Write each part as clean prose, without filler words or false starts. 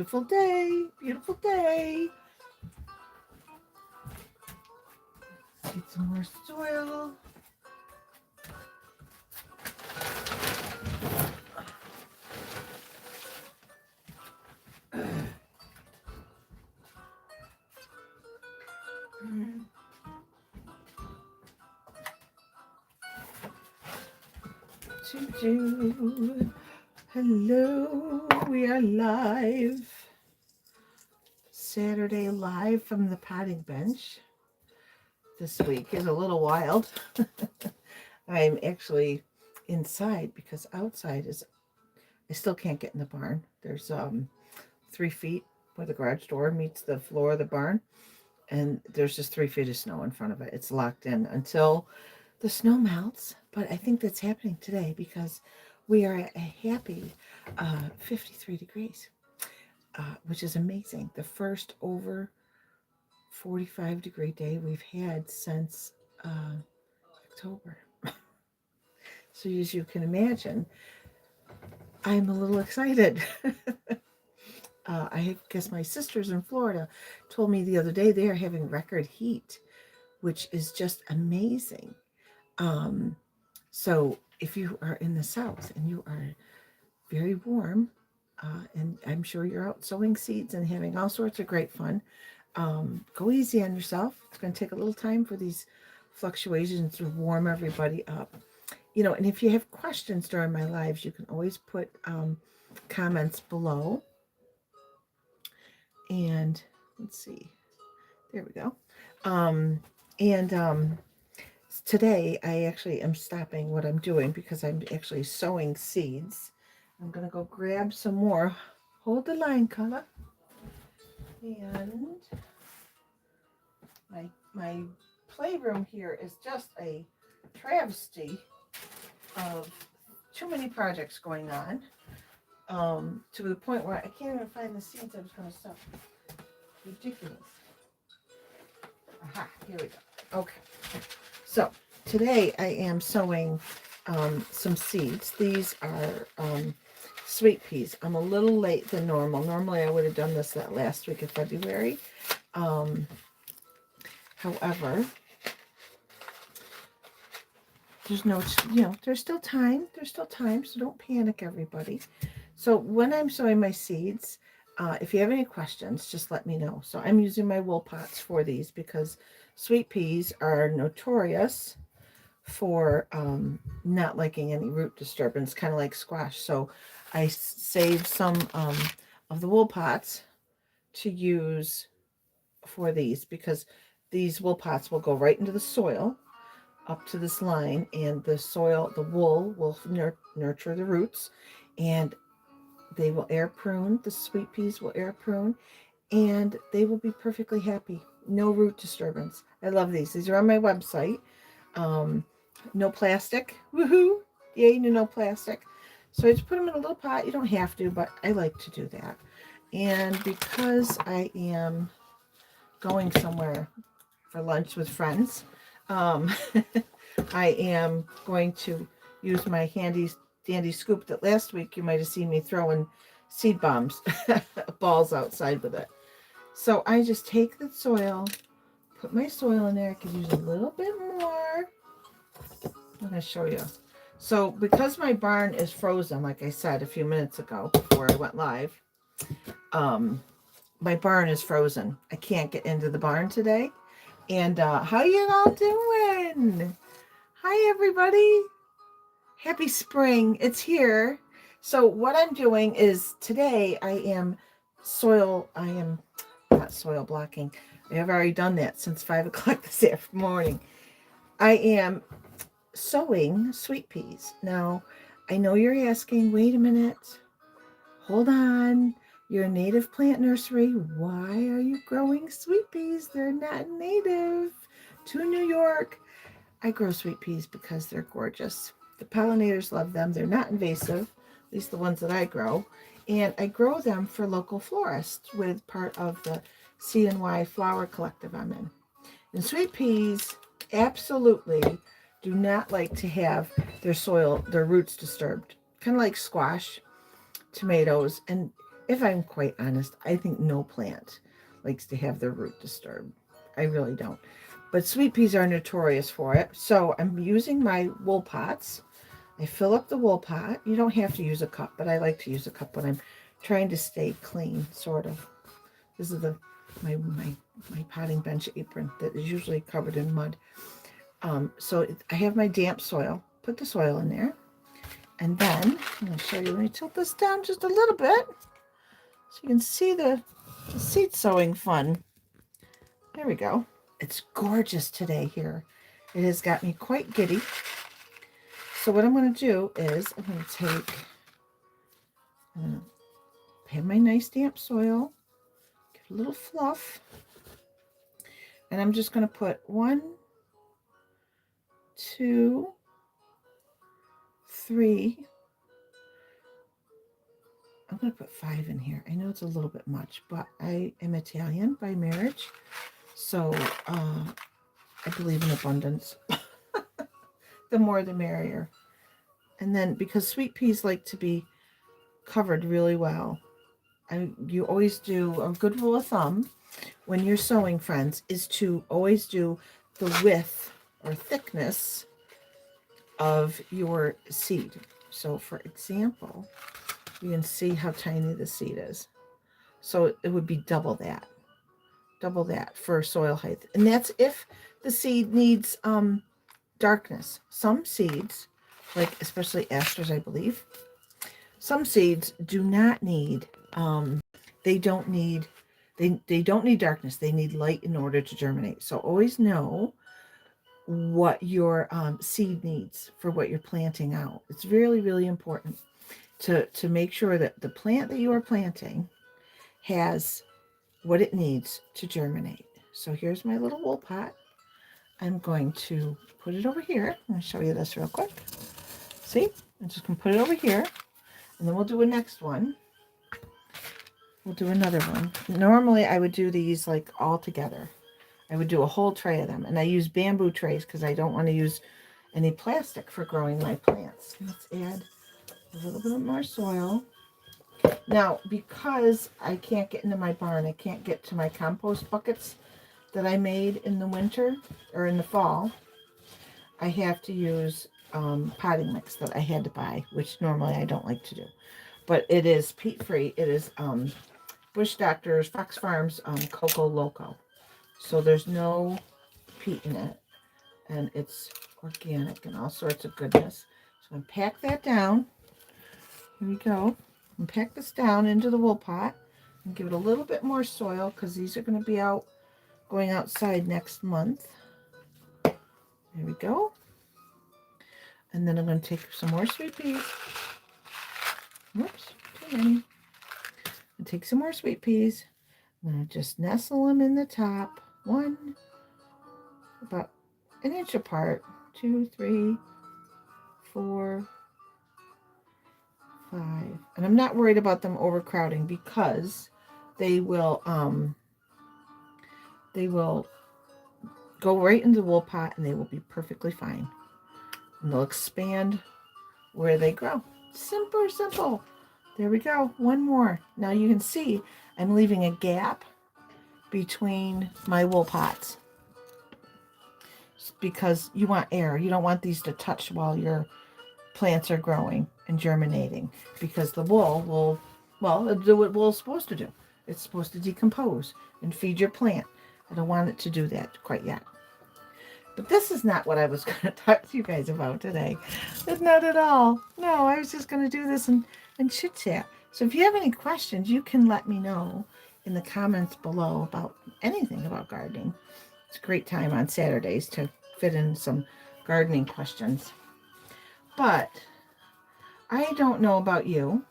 beautiful day. Beautiful day. Get some more soil. Hello, we are live. Saturday live from the potting bench. This week is a little wild. I'm actually inside because outside is, I still can't get in the barn. There's 3 feet where the garage door meets the floor of the barn, and there's just 3 feet of snow in front of it. It's locked in until the snow melts, but I think that's happening today because we are at a happy 53 degrees, which is amazing. The first over 45-degree day we've had since October. So as you can imagine, I'm a little excited. I guess my sisters in Florida told me the other day they are having record heat, which is just amazing. So if you are in the South and you are very warm, and I'm sure you're out sowing seeds and having all sorts of great fun, go easy on yourself. It's going to take a little time for these fluctuations to warm everybody up. You know, and if you have questions during my lives, you can always put comments below. And let's see, there we go. Today I actually am stopping what I'm doing because I'm actually sowing seeds. I'm going to go grab some more. Hold the line, Color. And my playroom here is just a travesty of too many projects going on, to the point where I can't even find the seeds I was going to sow. Ridiculous. Aha, here we go. Okay. So today I am sowing some seeds. These are sweet peas. I'm a little late than normal. Normally I would have done this that last week of February. However, there's no, there's still time. There's still time, so don't panic, everybody. So when I'm sowing my seeds, if you have any questions, just let me know. So I'm using my wool pots for these because sweet peas are notorious for not liking any root disturbance, kind of like squash. So I saved some of the wool pots to use for these because these wool pots will go right into the soil up to this line, and the soil, the wool will nurture the roots, and they will air prune. The sweet peas will air prune, and they will be perfectly happy. No root disturbance. I love these. These are on my website. No plastic. Woohoo! Yay, no plastic. So I just put them in a little pot. You don't have to, but I like to do that. And because I am going somewhere for lunch with friends, I am going to use my handy dandy scoop that last week you might have seen me throwing seed bombs, balls outside with it. So I just take the soil, put my soil in there. I could use a little bit more. I'm going to show you. So because my barn is frozen, like I said a few minutes ago before I went live, my barn is frozen. I can't get into the barn today. And how you all doing? Hi, everybody. Happy spring. It's here. So what I'm doing is today I am not soil blocking. I have already done that since 5 o'clock this morning. I am sowing sweet peas. Now, I know you're asking, wait a minute. Hold on. You're a native plant nursery. Why are you growing sweet peas? They're not native to New York. I grow sweet peas because they're gorgeous. The pollinators love them. They're not invasive, at least the ones that I grow. And I grow them for local florists with part of the CNY flower collective I'm in. And sweet peas absolutely do not like to have their roots disturbed. Kind of like squash, tomatoes, and if I'm quite honest, I think no plant likes to have their root disturbed. I really don't. But sweet peas are notorious for it. So I'm using my wool pots. I fill up the wool pot. You don't have to use a cup, but I like to use a cup when I'm trying to stay clean, sort of. This is my potting bench apron that is usually covered in mud. I have my damp soil. Put the soil in there. And then, I'm going to show you, let me tilt this down just a little bit so you can see the seed sowing fun. There we go. It's gorgeous today here. It has got me quite giddy. So what I'm going to do is I'm going to have my nice damp soil, give it a little fluff, and I'm just going to put 1, 2, 3. I'm going to put 5 in here. I know it's a little bit much, but I am Italian by marriage, so I believe in abundance. The more the merrier. And then because sweet peas like to be covered really well, you always do, a good rule of thumb when you're sowing, friends, is to always do the width or thickness of your seed. So for example, you can see how tiny the seed is. So it would be double that for soil height. And that's if the seed needs darkness. Some seeds, like especially asters, I believe, some seeds do not need they don't need darkness. They need light in order to germinate. So always know what your seed needs for what you're planting out. It's really, really important to make sure that the plant that you are planting has what it needs to germinate. So here's my little wool pot. I'm going to put it over here. I'm going to show you this real quick. See? I'm just going to put it over here. And then we'll do a next one. We'll do another one. Normally, I would do these like all together. I would do a whole tray of them. And I use bamboo trays because I don't want to use any plastic for growing my plants. Let's add a little bit more soil. Now, because I can't get into my barn, I can't get to my compost buckets that I made in the winter or in the fall, I have to use potting mix that I had to buy, which normally I don't like to do. But it is peat-free. It is Bush Doctors, Fox Farms Coco Loco. So there's no peat in it. And it's organic and all sorts of goodness. So I'm going to pack that down. Here we go. And pack this down into the wool pot. And give it a little bit more soil because these are going to be going outside next month. There we go. And then I'm going to take some more sweet peas. Whoops, too many. And take some more sweet peas. I'm going to just nestle them in the top. One, about an inch apart. 2, 3, 4, 5. And I'm not worried about them overcrowding because they will go right into the wool pot and they will be perfectly fine. And they'll expand where they grow. Super simple. There we go. One more. Now you can see I'm leaving a gap between my wool pots because you want air. You don't want these to touch while your plants are growing and germinating because the wool will do what wool is supposed to do. It's supposed to decompose and feed your plant. I don't want it to do that quite yet. But this is not what I was going to talk to you guys about today. Not at all. No, I was just going to do this and chit chat. So if you have any questions, you can let me know in the comments below about anything about gardening. It's a great time on Saturdays to fit in some gardening questions. But I don't know about you.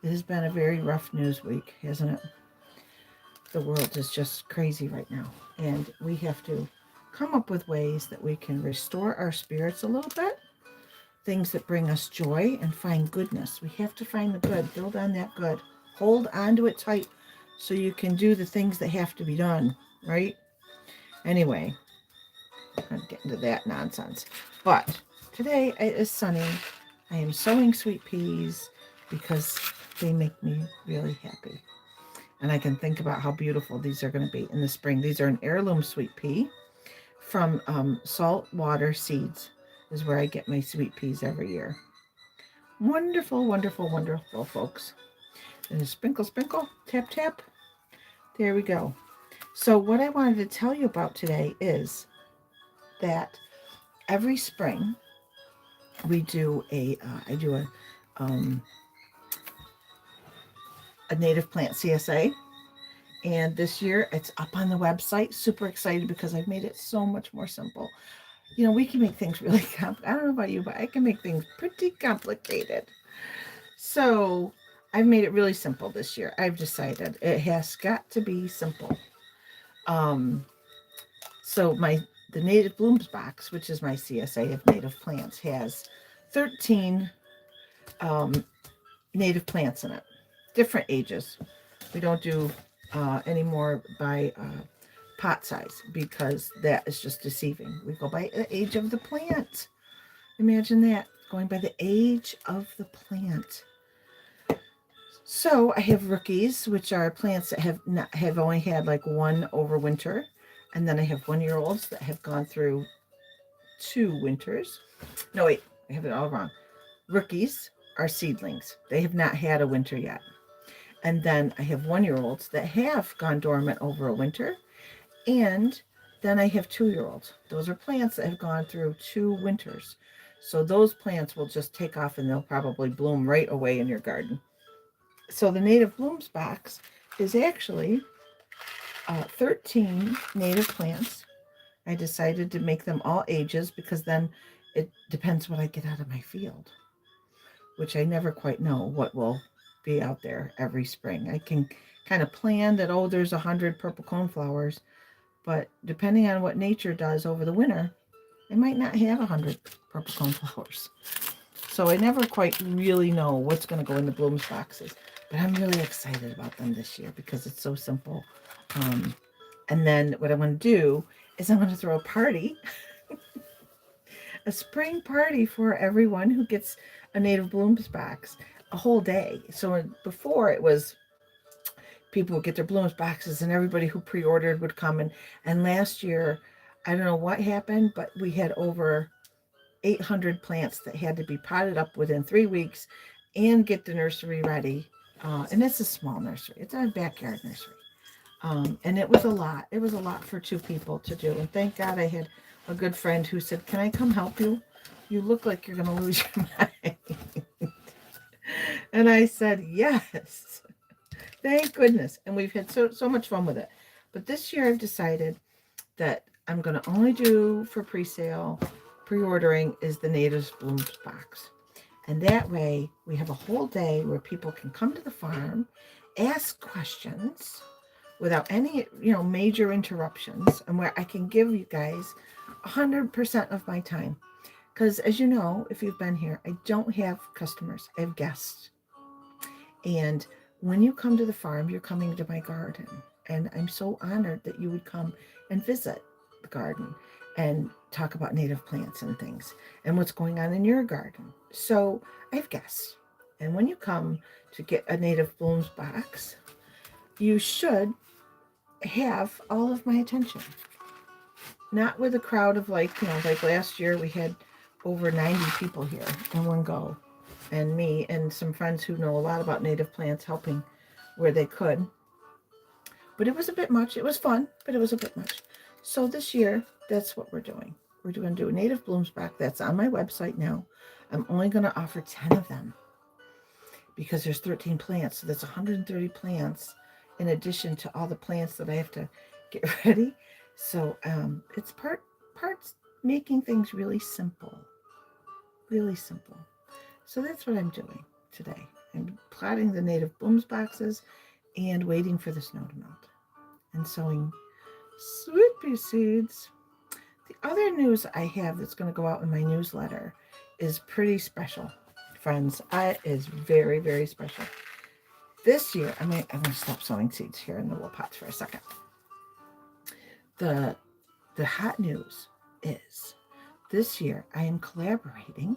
It has been a very rough news week, hasn't it? The world is just crazy right now. And we have to come up with ways that we can restore our spirits a little bit. Things that bring us joy and find goodness. We have to find the good. Build on that good. Hold on to it tight so you can do the things that have to be done, right? Anyway, I'm not getting into that nonsense. But today it is sunny. I am sowing sweet peas because They make me really happy. And I can think about how beautiful these are going to be in the spring. These are an heirloom sweet pea from Saltwater Seeds is where I get my sweet peas every year. Wonderful, wonderful, wonderful, folks. And sprinkle, sprinkle, tap, tap. There we go. So what I wanted to tell you about today is that every spring we do I do a native plant CSA. And this year it's up on the website. Super excited because I've made it so much more simple. You know, we can make things really complicated. I don't know about you, but I can make things pretty complicated. So I've made it really simple this year. I've decided it has got to be simple. Um, so the Native Blooms box, which is my CSA of native plants, has 13 native plants in it, different ages. We don't do anymore by pot size because that is just deceiving. We go by the age of the plant. Imagine that, going by the age of the plant. So I have rookies, which are plants that have only had like one overwinter, and then I have 1-year-olds that have gone through 2 winters. No, wait, I have it all wrong. Rookies are seedlings. They have not had a winter yet. And then I have 1-year-olds that have gone dormant over a winter. And then I have 2-year-olds. Those are plants that have gone through 2 winters. So those plants will just take off and they'll probably bloom right away in your garden. So the Native Blooms box is actually 13 native plants. I decided to make them all ages because then it depends what I get out of my field, which I never quite know what will be out there every spring. I can kind of plan that, oh, there's 100 purple coneflowers, but depending on what nature does over the winter, I might not have 100 purple coneflowers. So I never quite really know what's going to go in the blooms boxes, but I'm really excited about them this year because it's so simple. And then what I want to do is I'm going to throw a party, a spring party for everyone who gets a Native Blooms box, a whole day. So before it was people would get their blooms boxes and everybody who pre-ordered would come and last year, I don't know what happened, but we had over 800 plants that had to be potted up within 3 weeks and get the nursery ready. And it's a small nursery. It's a backyard nursery. And it was a lot. It was a lot for 2 people to do. And thank God I had a good friend who said, "Can I come help you? You look like you're going to lose your mind." And I said, "Yes." Thank goodness. And we've had so much fun with it. But this year I've decided that I'm going to only do for pre-sale, pre-ordering is the Native Blooms box. And that way we have a whole day where people can come to the farm, ask questions without any, major interruptions, and where I can give you guys 100% of my time. Because as you know, if you've been here, I don't have customers. I have guests. And when you come to the farm, you're coming to my garden. And I'm so honored that you would come and visit the garden and talk about native plants and things and what's going on in your garden. So I have guests. And when you come to get a Native Blooms box, you should have all of my attention. Not with a crowd of like last year we had over 90 people here in one go. And me and some friends who know a lot about native plants helping where they could. But it was a bit much. It was fun, but it was a bit much. So this year, that's what we're doing. We're going to do a Native Blooms box. That's on my website now. I'm only going to offer 10 of them because there's 13 plants. So that's 130 plants in addition to all the plants that I have to get ready. So it's parts making things really simple. Really simple. So that's what I'm doing today. I'm plotting the Native Blooms boxes and waiting for the snow to melt and sowing sweet pea seeds. The other news I have that's going to go out in my newsletter is pretty special, friends. It is very, very special. This year, I'm going to stop sowing seeds here in the wool pots for a second. The hot news is this year I am collaborating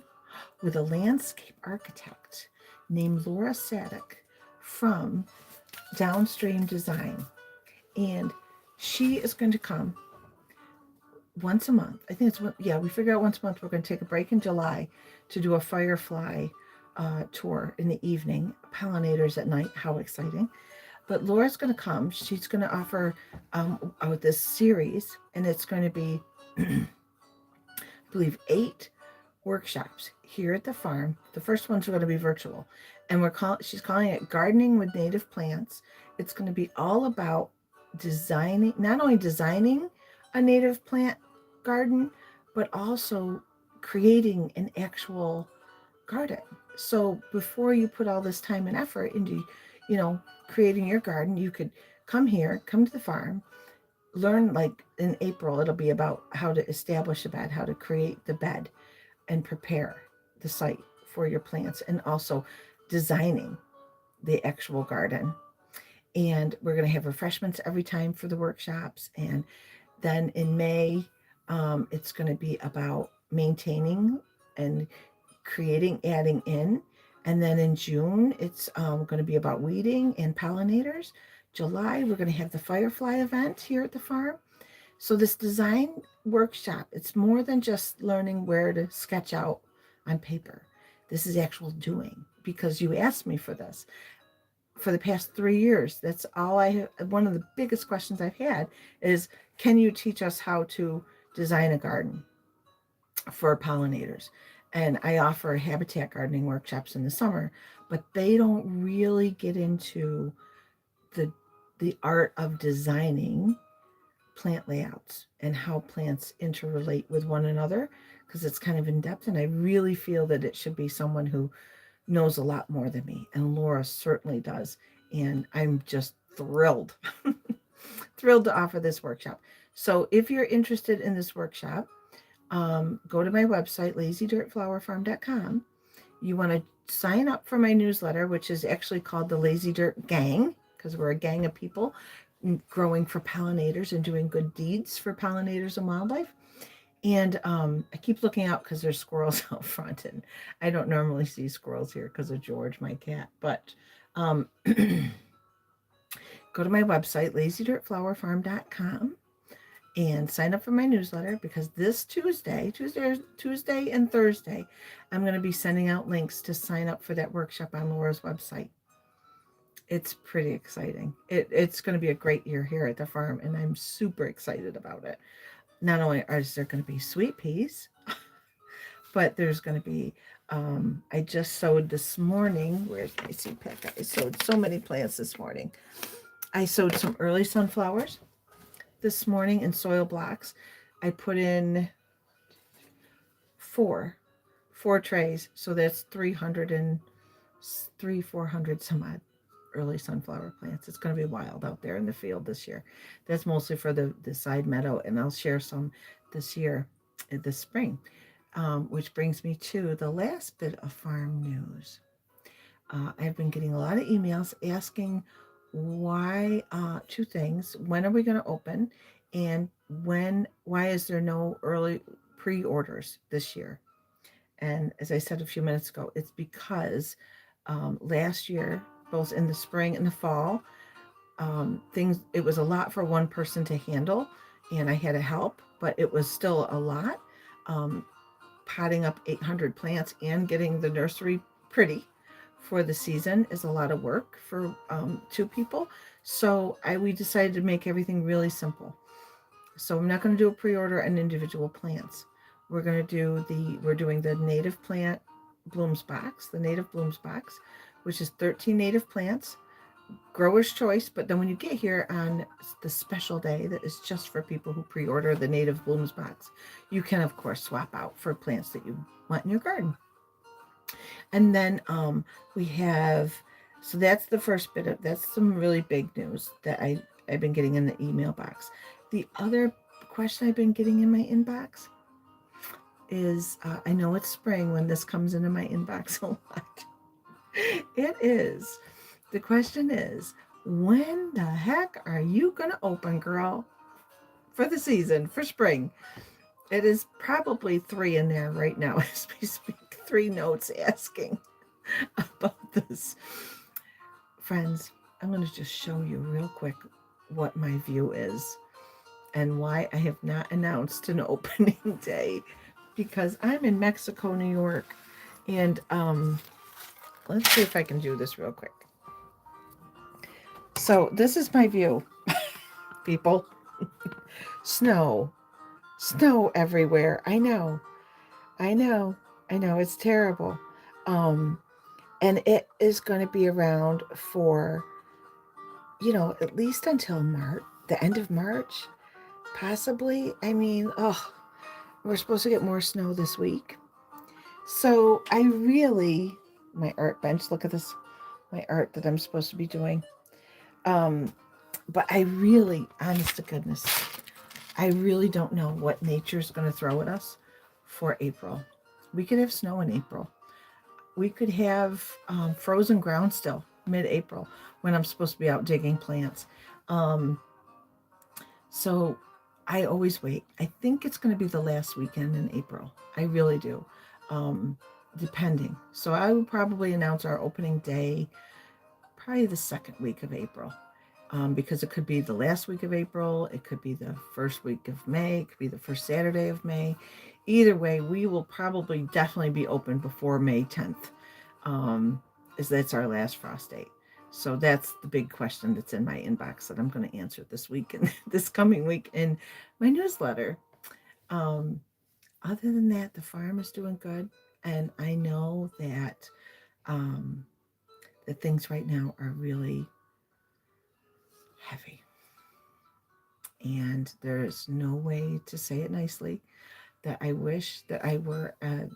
with a landscape architect named Laura Sadek, from Downstream Design. And she is going to come once a month. I think we figure out once a month. We're going to take a break in July to do a firefly tour in the evening, pollinators at night. How exciting. But Laura's going to come. She's going to offer this series, and it's going to be, I believe, 8 workshops here at the farm. The first ones are going to be virtual, and she's calling it Gardening with Native Plants. It's going to be all about not only designing a native plant garden, but also creating an actual garden. So before you put all this time and effort into, creating your garden, you could come to the farm, learn. Like in April, it'll be about how to establish a bed, how to create the bed and prepare the site for your plants, and also designing the actual garden. And we're going to have refreshments every time for the workshops. And then in May, it's going to be about maintaining and adding in. And then in June, it's going to be about weeding and pollinators. July, we're going to have the firefly event here at the farm. So this design workshop, it's more than just learning where to sketch out on paper. This is actual doing, because you asked me for this. For the past 3 years, that's all one of the biggest questions I've had is, can you teach us how to design a garden for pollinators? And I offer habitat gardening workshops in the summer, but they don't really get into the art of designing plant layouts and how plants interrelate with one another, because it's kind of in depth. And I really feel that it should be someone who knows a lot more than me. And Laura certainly does. And I'm just thrilled, thrilled to offer this workshop. So if you're interested in this workshop, go to my website, lazydirtflowerfarm.com. You want to sign up for my newsletter, which is actually called the Lazy Dirt Gang, because we're a gang of people growing for pollinators and doing good deeds for pollinators and wildlife. And I keep looking out because there's squirrels out front, and I don't normally see squirrels here because of George, my cat. But go to my website, lazydirtflowerfarm.com, and sign up for my newsletter, because this Tuesday and Thursday, I'm going to be sending out links to sign up for that workshop on Laura's website. It's pretty exciting. It's going to be a great year here at the farm, and I'm super excited about it. Not only is there going to be sweet peas, but there's going to be, I just sowed this morning. Where's my seed pack? I sowed so many plants this morning. I sowed some early sunflowers this morning in soil blocks. I put in four trays. So that's 400 some odd early sunflower plants. It's going to be wild out there in the field this year. That's mostly for the side meadow, and I'll share some this year, this spring, which brings me to the last bit of farm news. I've been getting a lot of emails asking why, 2 things. When are we going to open? And why is there no early pre-orders this year? And as I said a few minutes ago, it's because last year, both in the spring and the fall, it was a lot for one person to handle, and I had to help, but it was still a lot. Potting up 800 plants and getting the nursery pretty for the season is a lot of work for 2 people. So we decided to make everything really simple. So I'm not going to do a pre-order on individual plants. We're doing the native plant blooms box, which is 13 native plants, grower's choice. But then when you get here on the special day that is just for people who pre-order the native blooms box, you can of course swap out for plants that you want in your garden. And then so that's the first that's some really big news that I've been getting in the email box. The other question I've been getting in my inbox is, I know it's spring when this comes into my inbox a lot. It is. The question is, when the heck are you going to open, girl, for the season, for spring? It is probably 3 in there right now as we speak. 3 notes asking about this. Friends, I'm going to just show you real quick what my view is and why I have not announced an opening day, because I'm in Mexico, New York, and let's see if I can do this real quick. So this is my view, people. Snow, snow everywhere. I know, I know, I know. It's terrible, um, and it is going to be around for, at least until March, the end of March, possibly. I mean, we're supposed to get more snow this week. So my art bench, look at this, my art that I'm supposed to be doing. But I really, honest to goodness, I really don't know what nature's going to throw at us for April. We could have snow in April. We could have frozen ground still mid-April when I'm supposed to be out digging plants. Um, so I always wait. I think it's going to be the last weekend in April. I really do. Um, Depending. So I will probably announce our opening day probably the second week of April. Because it could be the last week of April, it could be the first week of May, it could be the first Saturday of May. Either way, we will probably definitely be open before May 10th, as that's our last frost date. So that's the big question that's in my inbox that I'm going to answer this week and this coming week in my newsletter. Um, Other than that, the farm is doing good, and I know that um, that things right now are really heavy. And there's no way to say it nicely that I wish that I were a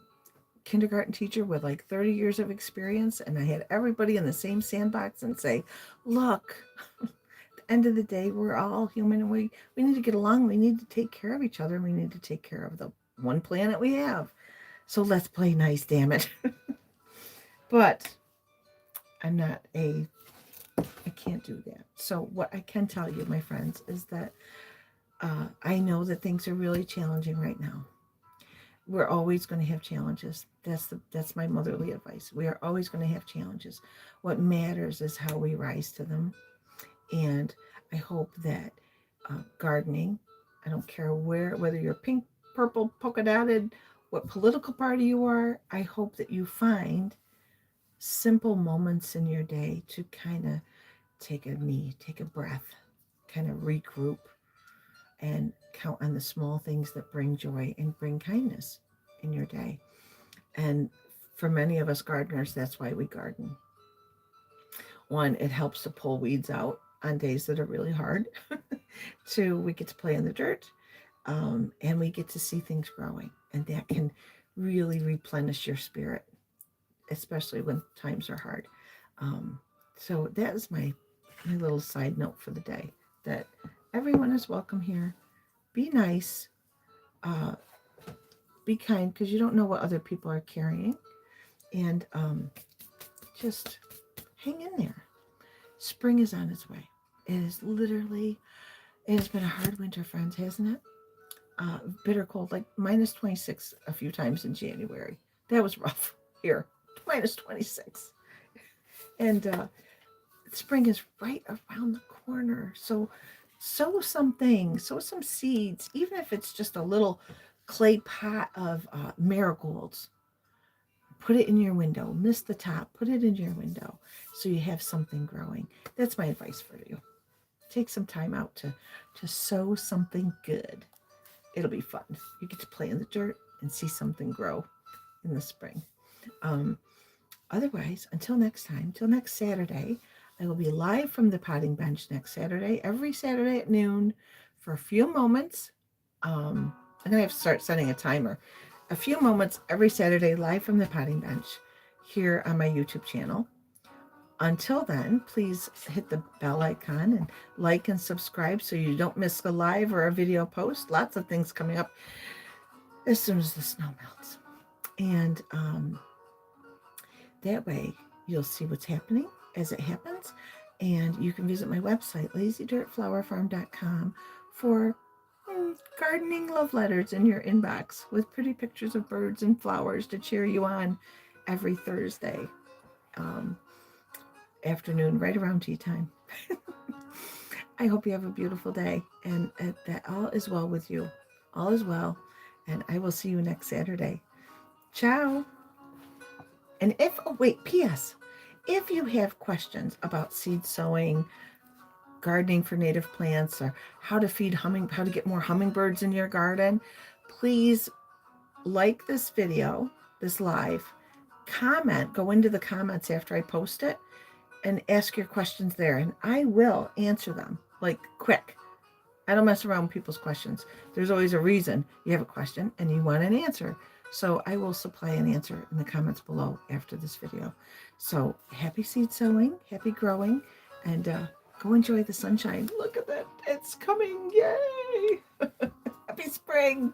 kindergarten teacher with like 30 years of experience and I had everybody in the same sandbox and say, look, at the end of the day, we're all human and we need to get along. We need to take care of each other. We need to take care of the one planet we have. So let's play nice, damn it. But I'm not I can't do that. So what I can tell you, my friends, is that I know that things are really challenging right now. We're always going to have challenges. That's my motherly advice. We are always going to have challenges. What matters is how we rise to them. And I hope that gardening, I don't care whether you're pink, purple, polka dotted, what political party you are, I hope that you find simple moments in your day to kind of take a knee, take a breath, kind of regroup, and count on the small things that bring joy and bring kindness in your day. And for many of us gardeners, that's why we garden. One, it helps to pull weeds out on days that are really hard. Two, we get to play in the dirt, and we get to see things growing. And that can really replenish your spirit, especially when times are hard. So that is my little side note for the day, that everyone is welcome here. Be nice, uh, be kind, because you don't know what other people are carrying, and just hang in there. Spring is on its way. It has been a hard winter, friends, hasn't it? Bitter cold, like minus 26 a few times in January. That was rough here. Minus 26. And spring is right around the corner. So sow something, sow some seeds, even if it's just a little clay pot of marigolds. Put it in your window. Miss the top. Put it in your window so you have something growing. That's my advice for you. Take some time out to sow something good. It'll be fun. You get to play in the dirt and see something grow in the spring. Um, Otherwise, until next time, until next Saturday, I will be live from the potting bench next Saturday, every Saturday at noon for a few moments. I'm going to have to start setting a timer. A few moments every Saturday live from the potting bench here on my YouTube channel. Until then, please hit the bell icon and like and subscribe so you don't miss a live or a video post. Lots of things coming up as soon as the snow melts. And that way you'll see what's happening as it happens. And you can visit my website, lazydirtflowerfarm.com, for gardening love letters in your inbox with pretty pictures of birds and flowers to cheer you on every Thursday. afternoon, right around tea time. I hope you have a beautiful day and that all is well with you. All is well. And I will see you next Saturday. Ciao. And P.S. If you have questions about seed sowing, gardening for native plants, or how to get more hummingbirds in your garden, please like this video, this live, comment, go into the comments after I post it and ask your questions there, and I will answer them like quick. I don't mess around with people's questions. There's always a reason you have a question and you want an answer. So I will supply an answer in the comments below after this video. So happy seed sowing, happy growing, and go enjoy the sunshine. Look at that. It's coming. Yay. Happy spring.